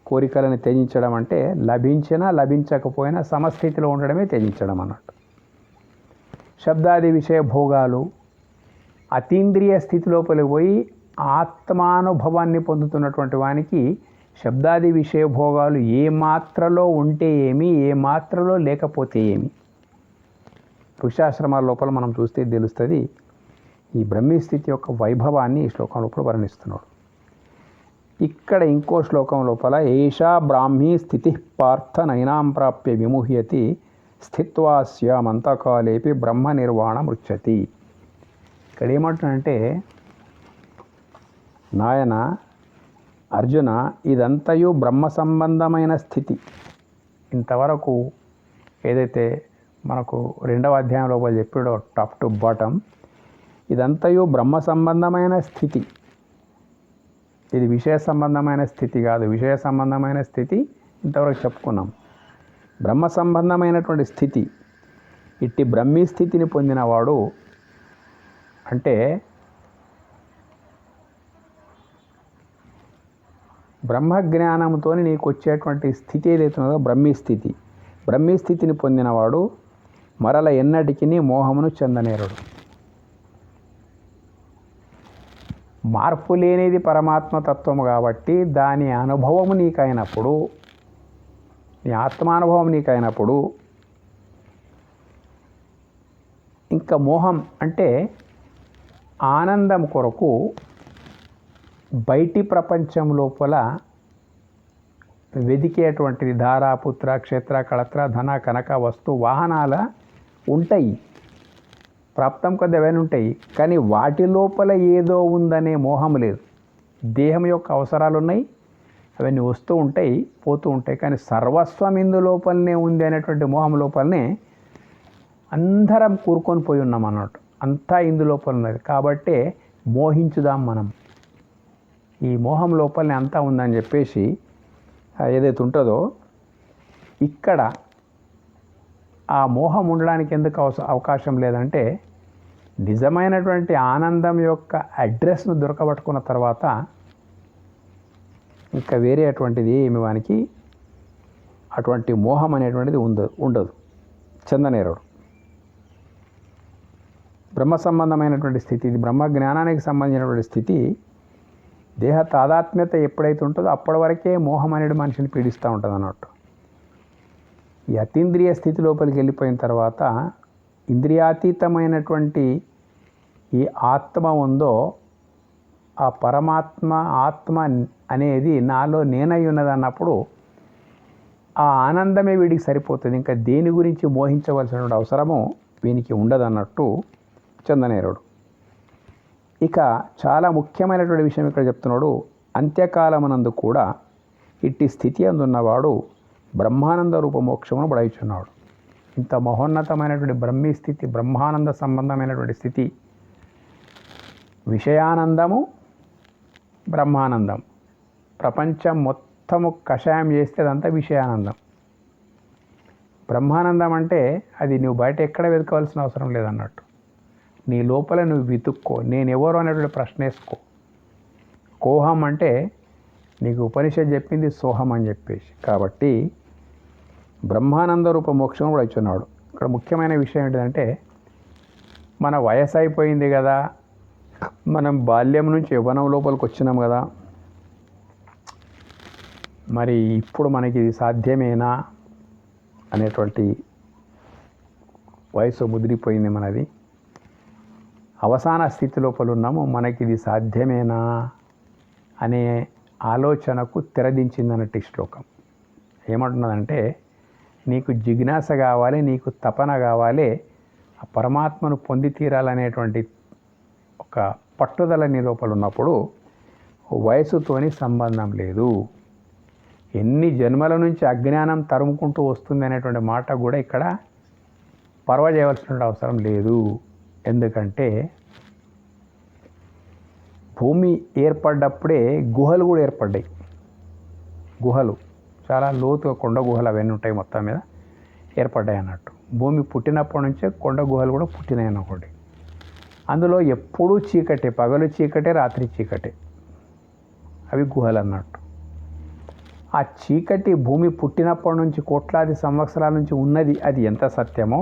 కోరికలను త్యజించడం అంటే లభించినా లభించకపోయినా సమస్థితిలో ఉండడమే త్యజించడం అన్నట్టు. శబ్దాది విషయ భోగాలు అతీంద్రియ స్థితి లోపలికి పోయి ఆత్మానుభవాన్ని పొందుతున్నటువంటి వానికి శబ్దాది విషయ భోగాలు ఏ మాత్రలో ఉంటే ఏమి, ఏ మాత్రలో లేకపోతే ఏమి. ఋషాశ్రమాల లోపల మనం చూస్తే తెలుస్తుంది. ఈ బ్రహ్మీ స్థితి యొక్క వైభవాన్ని ఈ శ్లోకం లోపల వర్ణిస్తున్నాడు. ఇక్కడ ఇంకో శ్లోకం లోపల ఏషా బ్రాహ్మీ స్థితి పార్థ నైనాం ప్రాప్య విముహ్యతి స్థిత్వా స్యామంతకాలేపి బ్రహ్మ నిర్వాణం రుచ్యతి. ఇక్కడ ఏమంటున్నానంటే, నాయన అర్జున, ఇదంతయు బ్రహ్మ సంబంధమైన స్థితి. ఇంతవరకు ఏదైతే మనకు 2వ అధ్యాయం లోపల చెప్పాడో టాప్ టు బాటమ్, ఇదంతయు బ్రహ్మ సంబంధమైన స్థితి. ఇది విషయ సంబంధమైన స్థితి కాదు. విషయ సంబంధమైన స్థితి ఇంతవరకు చెప్పుకున్నాం. బ్రహ్మ సంబంధమైనటువంటి స్థితి. ఇట్టి బ్రహ్మీ స్థితిని పొందినవాడు అంటే బ్రహ్మజ్ఞానంతో నీకు వచ్చేటువంటి స్థితి ఏదైతున్నదో బ్రహ్మీ స్థితి. బ్రహ్మీ స్థితిని పొందినవాడు మరల ఎన్నటికీ మోహమును చెందనేరుడు. మార్పు లేనిది పరమాత్మతత్వము కాబట్టి దాని అనుభవము నీకైనప్పుడు, నీ ఆత్మానుభవం నీకైనప్పుడు ఇంకా మోహం అంటే ఆనందం కొరకు బయటి ప్రపంచం లోపల వెదికేటువంటిది ధారాపుత్ర క్షేత్ర కళత్ర ధన కనక వస్తు వాహనాల ఉంటాయి, ప్రాప్తం కొద్ది అవన్నీ ఉంటాయి. కానీ వాటి లోపల ఏదో ఉందనే మోహం లేదు. దేహం యొక్క అవసరాలు ఉన్నాయి, అవన్నీ వస్తూ ఉంటాయి పోతూ ఉంటాయి. కానీ సర్వస్వం ఇందు లోపలనే ఉంది అనేటువంటి మోహం లోపలనే అందరం కూరుకొని పోయి ఉన్నాం అన్నట్టు. అంతా ఇందు లోపల ఉన్నది కాబట్టే మోహించుదాం మనం. ఈ మోహం లోపలనే అంతా ఉందని చెప్పేసి ఏదైతే ఉంటుందో ఇక్కడ ఆ మోహం ఉండడానికి ఎందుకు అవకాశం లేదంటే, నిజమైనటువంటి ఆనందం యొక్క అడ్రస్ను దొరకబట్టుకున్న తర్వాత ఇంకా వేరే అటువంటిది ఏమి వానికి అటువంటి మోహం అనేటువంటిది ఉండదు, చెందనేరుడు. బ్రహ్మ సంబంధమైనటువంటి స్థితి, ఇది బ్రహ్మ జ్ఞానానికి సంబంధించినటువంటి స్థితి. దేహ తాదాత్మ్యత ఎప్పుడైతే ఉంటుందో అప్పటి వరకే మోహం అనేది మనిషిని పీడిస్తూ ఉంటుంది అన్నట్టు. ఈ అతీంద్రియ స్థితి లోపలికి వెళ్ళిపోయిన తర్వాత ఇంద్రియాతీతమైనటువంటి ఈ ఆత్మ ఉందో ఆ పరమాత్మ ఆత్మ అనేది నాలో నేనై ఉన్నది అన్నప్పుడు ఆ ఆనందమే వీడికి సరిపోతుంది. ఇంకా దేని గురించి మోహించవలసినటువంటి అవసరము వీనికి ఉండదన్నట్టు చందనేరుడు. ఇక చాలా ముఖ్యమైనటువంటి విషయం ఇక్కడ చెప్తున్నాడు. అంత్యకాలమునందు కూడా ఇట్టి స్థితి అందున్నవాడు బ్రహ్మానంద రూప మోక్షమును బడయుచున్నాడు. ఇంత మహోన్నతమైనటువంటి బ్రహ్మీ స్థితి, బ్రహ్మానంద సంబంధమైనటువంటి స్థితి, విషయానందము బ్రహ్మానందం. ప్రపంచం మొత్తము కషాయం చేస్తే అదంతా విషయానందం. బ్రహ్మానందం అంటే అది నువ్వు బయట ఎక్కడ వెతకవలసిన అవసరం లేదన్నట్టు. నీ లోపల నువ్వు వెతుక్కో, నేనెవరు అనేటువంటి ప్రశ్న వేసుకో. కోహం అంటే నీకు ఉపనిషత్తు చెప్పింది సోహం అని చెప్పేసి. కాబట్టి బ్రహ్మానంద రూప మోక్షం కూడా ఇచ్చున్నాడు. ఇక్కడ ముఖ్యమైన విషయం ఏంటంటే, మన వయసు అయిపోయింది కదా, మనం బాల్యం నుంచి యవ్వనం లోపలికి వచ్చినాం కదా, మరి ఇప్పుడు మనకి ఇది సాధ్యమేనా అనేటువంటి వయసు ముదిరిపోయింది మనది. అవసాన స్థితి లోపల ఉన్నాము, మనకి ఇది సాధ్యమేనా అనే ఆలోచనకు తెరదించిందన్నట్టు ఈ శ్లోకం. ఏమంటున్నదంటే, నీకు జిజ్ఞాస కావాలి, నీకు తపన కావాలి, ఆ పరమాత్మను పొంది తీరాలనేటువంటి ఒక పట్టుదల నీ లోపల ఉన్నప్పుడు వయసుతోని సంబంధం లేదు. ఎన్ని జన్మల నుంచి అజ్ఞానం తరుముకుంటూ వస్తుంది అనేటువంటి మాట కూడా ఇక్కడ పర్వ చేయవలసిన అవసరం లేదు. ఎందుకంటే భూమి ఏర్పడ్డప్పుడే గుహలు కూడా ఏర్పడ్డాయి. గుహలు చాలా లోతుగా కొండ గుహలు అవన్నీ ఉంటాయి, మొత్తం మీద ఏర్పడ్డాయి అన్నట్టు. భూమి పుట్టినప్పటి నుంచే కొండ గుహలు కూడా పుట్టినాయి అనుకోండి. అందులో ఎప్పుడూ చీకటే, పగలు చీకటే, రాత్రి చీకటే, అవి గుహలు అన్నట్టు. ఆ చీకటి భూమి పుట్టినప్పటి నుంచి కోట్లాది సంవత్సరాల నుంచి ఉన్నది, అది ఎంత సత్యమో,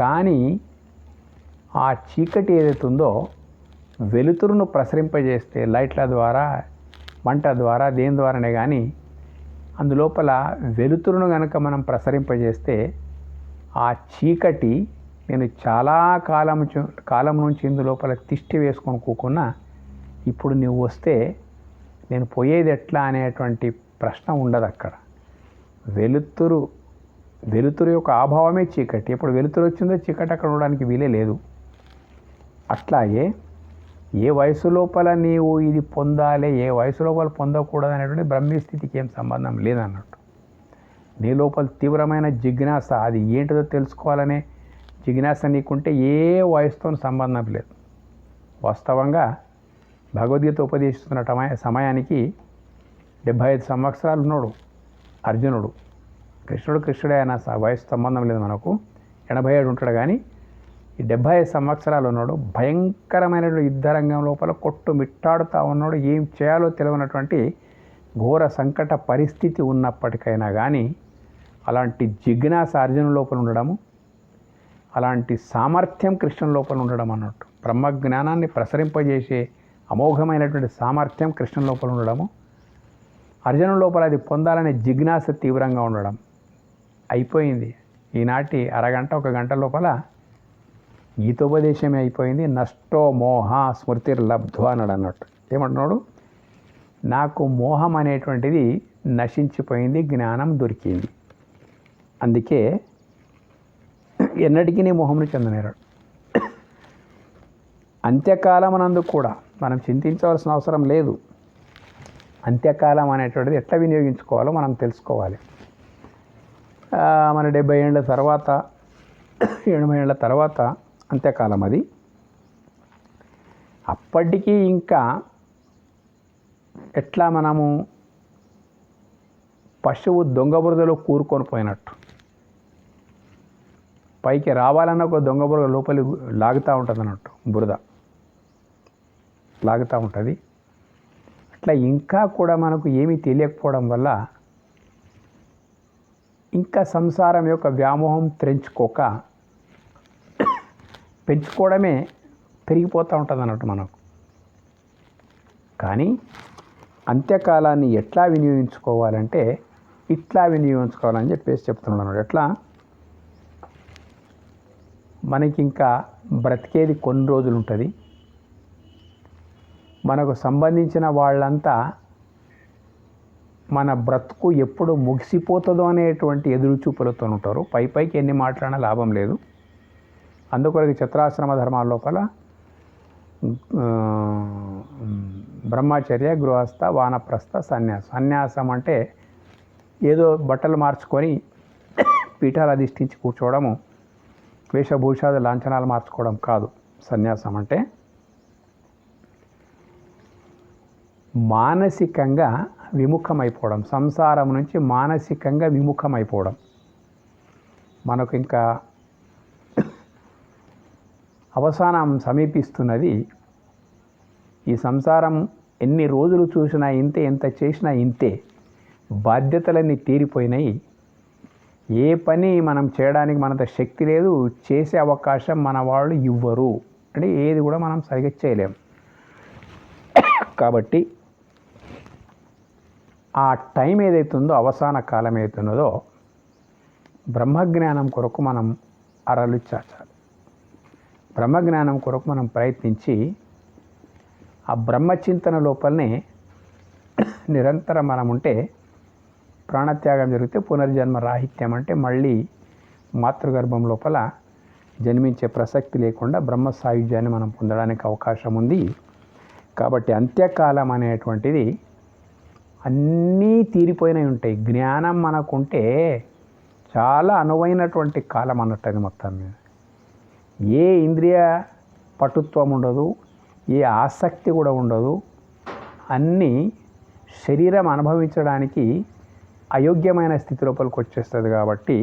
కానీ ఆ చీకటి ఏదైతే ఉందో వెలుతురును ప్రసరింపజేస్తే లైట్ల ద్వారా, మంట ద్వారా, దేని ద్వారానే కానీ అందులోపల వెలుతురును కనుక మనం ప్రసరింపజేస్తే ఆ చీకటి నేను చాలా కాలం నుంచి ఇందులోపల తిష్టి వేసుకొని కూకున్నా, ఇప్పుడు నువ్వు వస్తే నేను పోయేది ఎట్లా అనేటువంటి ప్రశ్న ఉండదు అక్కడ. వెలుతురు యొక్క అభావమే చీకటి. ఎప్పుడు వెలుతురు వచ్చిందో చీకటి అక్కడ ఉండడానికి వీలే లేదు. అట్లాగే ఏ వయసు లోపల నీవు ఇది పొందాలి, ఏ వయసు లోపల పొందకూడదు అనేటువంటి బ్రహ్మస్థితికి ఏం సంబంధం లేదన్నట్టు. నీ లోపల తీవ్రమైన జిజ్ఞాస, అది ఏంటిదో తెలుసుకోవాలనే జిజ్ఞాస నీకుంటే ఏ వయసుతో సంబంధం లేదు. వాస్తవంగా భగవద్గీత ఉపదేశిస్తున్న సమయానికి 75 సంవత్సరాలు ఉన్నాడు అర్జునుడు. కృష్ణుడే అయినా వయసు సంబంధం లేదు మనకు, 87 ఉంటాడు. కానీ ఈ 75 సంవత్సరాలు ఉన్నాడు. భయంకరమైన యుద్ధరంగం లోపల కొట్టుమిట్టాడుతూ ఉన్నాడు. ఏం చేయాలో తెలియనటువంటి ఘోర సంకట పరిస్థితి ఉన్నప్పటికైనా కానీ అలాంటి జిజ్ఞాస అర్జును లోపల ఉండడము, అలాంటి సామర్థ్యం కృష్ణుని లోపల ఉండడం అన్నట్టు. బ్రహ్మజ్ఞానాన్ని ప్రసరింపజేసే అమోఘమైనటువంటి సామర్థ్యం కృష్ణుని లోపల ఉండడము, అర్జును లోపల అది పొందాలనే జిజ్ఞాస తీవ్రంగా ఉండడం. అయిపోయింది ఈనాటి అరగంట 1 గంట లోపల గీతోపదేశమే అయిపోయింది. నష్టో మోహ స్మృతిర్లబ్ధ్వ అన్నాడు అన్నట్టు. ఏమంటున్నాడు? నాకు మోహం అనేటువంటిది నశించిపోయింది, జ్ఞానం దొరికింది. అందుకే ఎన్నటికీ నీ మోహంను చెందనేరాడు. అంత్యకాలమనందు కూడా మనం చింతించవలసిన అవసరం లేదు. అంత్యకాలం అనేటువంటిది ఎట్లా వినియోగించుకోవాలో మనం తెలుసుకోవాలి. మన 70 ఏళ్ళ తర్వాత 80 ఏళ్ళ తర్వాత అంత్యకాలం అది. అప్పటికీ ఇంకా ఎట్లా మనము పశువు దొంగ బురదలో కూరుకొని పోయినట్టు, పైకి రావాలన్న ఒక దొంగ బురద లోపలి లాగుతూ ఉంటుంది అన్నట్టు, బురద లాగుతూ ఉంటుంది. అట్లా ఇంకా కూడా మనకు ఏమీ తెలియకపోవడం వల్ల ఇంకా సంసారం యొక్క వ్యామోహం పెంచుకోవడమే పెరిగిపోతూ ఉంటుంది అన్నట్టు మనకు. కానీ అంత్యకాలాన్ని ఎట్లా వినియోగించుకోవాలంటే ఇట్లా వినియోగించుకోవాలని చెప్పేసి చెప్తున్నాడు అన్నమాట. ఎట్లా? మనకి ఇంకా బ్రతికేది కొన్ని రోజులు ఉంటుంది. మనకు సంబంధించిన వాళ్ళంతా మన బ్రతుకు ఎప్పుడు ముగిసిపోతుందో అనేటువంటి ఎదురుచూపులతో ఉంటారు. పైకి ఎన్ని మాట్లాడినా లాభం లేదు. అందుకొరకు చతురాశ్రమ ధర్మాల లోపల బ్రహ్మచర్య, గృహస్థ, వానప్రస్థ, సన్యాసం. సన్యాసం అంటే ఏదో బట్టలు మార్చుకొని పీఠాలు అధిష్ఠించి కూర్చోవడము, వేషభూషాలు లాంఛనాలు మార్చుకోవడం కాదు. సన్యాసం అంటే మానసికంగా విముఖమైపోవడం, సంసారం నుంచి మానసికంగా విముఖమైపోవడం. మనకు ఇంకా అవసానం సమీపిస్తున్నది. ఈ సంసారం ఎన్ని రోజులు చూసినా ఇంతే, ఎంత చేసినా ఇంతే. బాధ్యతలన్నీ తీరిపోయినాయి. ఏ పని మనం చేయడానికి మనంత శక్తి లేదు, చేసే అవకాశం మన వాళ్ళు ఇవ్వరు. అంటే ఏది కూడా మనం సరిగ్గా చేయలేం. కాబట్టి ఆ టైం ఏదైతుందో, అవసాన కాలం ఏదైతున్నదో, బ్రహ్మజ్ఞానం కొరకు మనం అరలు చాచాలి. బ్రహ్మజ్ఞానం కొరకు మనం ప్రయత్నించి ఆ బ్రహ్మచింతన లోపలనే నిరంతరం మనం ఉంటే ప్రాణత్యాగం జరిగితే పునర్జన్మ రాహిత్యం, అంటే మళ్ళీ మాతృగర్భం లోపల జన్మించే ప్రసక్తి లేకుండా బ్రహ్మ సాయుధ్యాన్ని మనం పొందడానికి అవకాశం ఉంది. కాబట్టి అంత్యకాలం అనేటువంటిది అన్నీ తీరిపోయినవి ఉంటాయి. జ్ఞానం మనకుంటే చాలా అనువైనటువంటి కాలం అన్నట్టు మొత్తం మీద. ఏ ఇంద్రియ పటుత్వం ఉండదు, ఏ ఆసక్తి కూడా ఉండదు. అన్నీ శరీరం అనుభవించడానికి అయోగ్యమైన స్థితి లోపలికి వచ్చేస్తుంది. కాబట్టి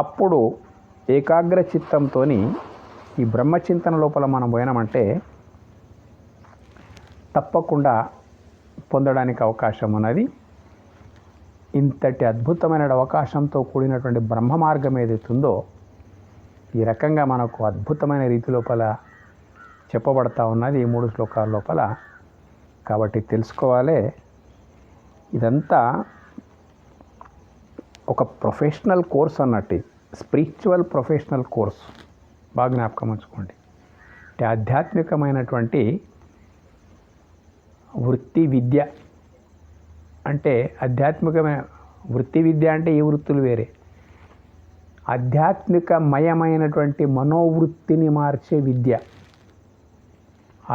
అప్పుడు ఏకాగ్ర చిత్తంతో ఈ బ్రహ్మచింతన లోపల మనం పోయినామంటే తప్పకుండా పొందడానికి అవకాశం ఉన్నది. ఇంతటి అద్భుతమైన అవకాశంతో కూడినటువంటి బ్రహ్మ మార్గం ఏదైతుందో ఈ రకంగా మనకు అద్భుతమైన రీతి లోపల చెప్పబడతా ఉన్నది ఈ 3 శ్లోకాల లోపల. కాబట్టి తెలుసుకోవాలి. ఇదంతా ఒక ప్రొఫెషనల్ కోర్స్ అన్నట్టు, స్పిరిచువల్ ప్రొఫెషనల్ కోర్స్. బాగా జ్ఞాపకం ఉంచుకోండి. అంటే ఆధ్యాత్మికమైనటువంటి వృత్తి విద్య. అంటే ఆధ్యాత్మికమైన వృత్తి విద్య అంటే ఈ వృత్తులు వేరే. ఆధ్యాత్మికమయమైనటువంటి మనోవృత్తిని మార్చే విద్య.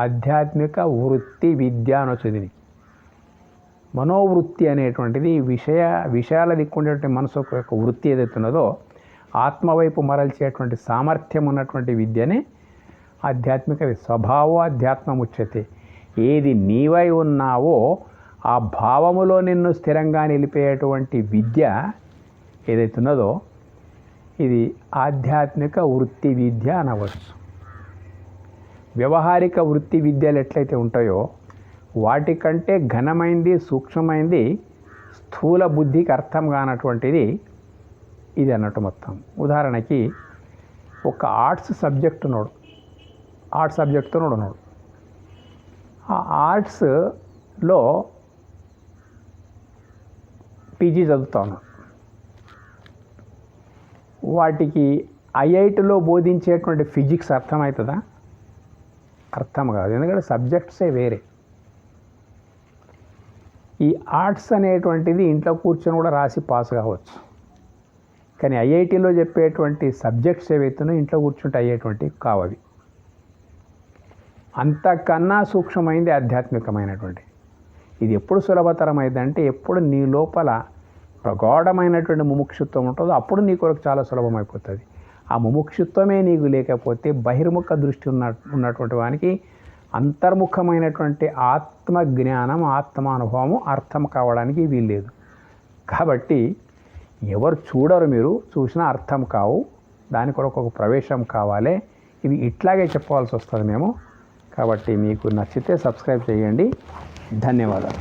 ఆధ్యాత్మిక వృత్తి విద్య అని వచ్చింది. మనోవృత్తి అనేటువంటిది విషయాల దిక్కుండేటువంటి మనసు యొక్క వృత్తి ఏదైతే ఉన్నదో ఆత్మవైపు మరల్చేటువంటి సామర్థ్యం ఉన్నటువంటి విద్యనే ఆధ్యాత్మిక స్వభావో అధ్యాత్మం ఉచ్యతే. ఏది నీవై ఉన్నావో ఆ భావములో నిన్ను స్థిరంగా నిలిపేటువంటి విద్య ఏదైతే ఉన్నదో ఇది ఆధ్యాత్మిక వృత్తి విద్య అనవచ్చు. వ్యవహారిక వృత్తి విద్యలు ఎట్లయితే ఉంటాయో వాటికంటే ఘనమైంది, సూక్ష్మమైంది, స్థూల బుద్ధికి అర్థం కానటువంటిది ఇది అన్నట్టు మొత్తం. ఉదాహరణకి ఒక ఆర్ట్స్ సబ్జెక్ట్ ఉన్నాడు, ఆర్ట్స్ సబ్జెక్ట్తో ఉన్నాడు. ఆ ఆర్ట్స్లో పీజీ చదువుతా ఉన్నాడు. వాటికి ఐఐటిలో బోధించేటువంటి ఫిజిక్స్ అర్థమవుతుందా? అర్థం కాదు, ఎందుకంటే సబ్జెక్ట్సే వేరే. ఈ ఆర్ట్స్ అనేటువంటిది ఇంట్లో కూర్చొని కూడా రాసి పాస్ కావచ్చు, కానీ ఐఐటిలో చెప్పేటువంటి సబ్జెక్ట్స్ ఏవైతున్నాయో ఇంట్లో కూర్చుంటే అయ్యేటువంటివి కావవి. అంతకన్నా సూక్ష్మమైంది ఆధ్యాత్మికమైనటువంటి. ఇది ఎప్పుడు సులభతరమైందంటే ఎప్పుడు నీ లోపల ప్రగాఢమైనటువంటి ముముక్షుత్వం ఉంటుందో అప్పుడు నీ కొరకు చాలా సులభమైపోతుంది. ఆ ముముక్షుత్వమే నీకు లేకపోతే బహిర్ముఖ దృష్టి ఉన్నటువంటి వానికి అంతర్ముఖమైనటువంటి ఆత్మజ్ఞానం, ఆత్మానుభవము అర్థం కావడానికి వీల్లేదు. కాబట్టి ఎవరు చూడరు, మీరు చూసినా అర్థం కావు. దాని కొరకు ఒక ప్రవేశం కావాలి. ఇవి ఇట్లాగే చెప్పవలసి వస్తుంది మేము. కాబట్టి మీకు నచ్చితే సబ్స్క్రైబ్ చేయండి. ధన్యవాదాలు.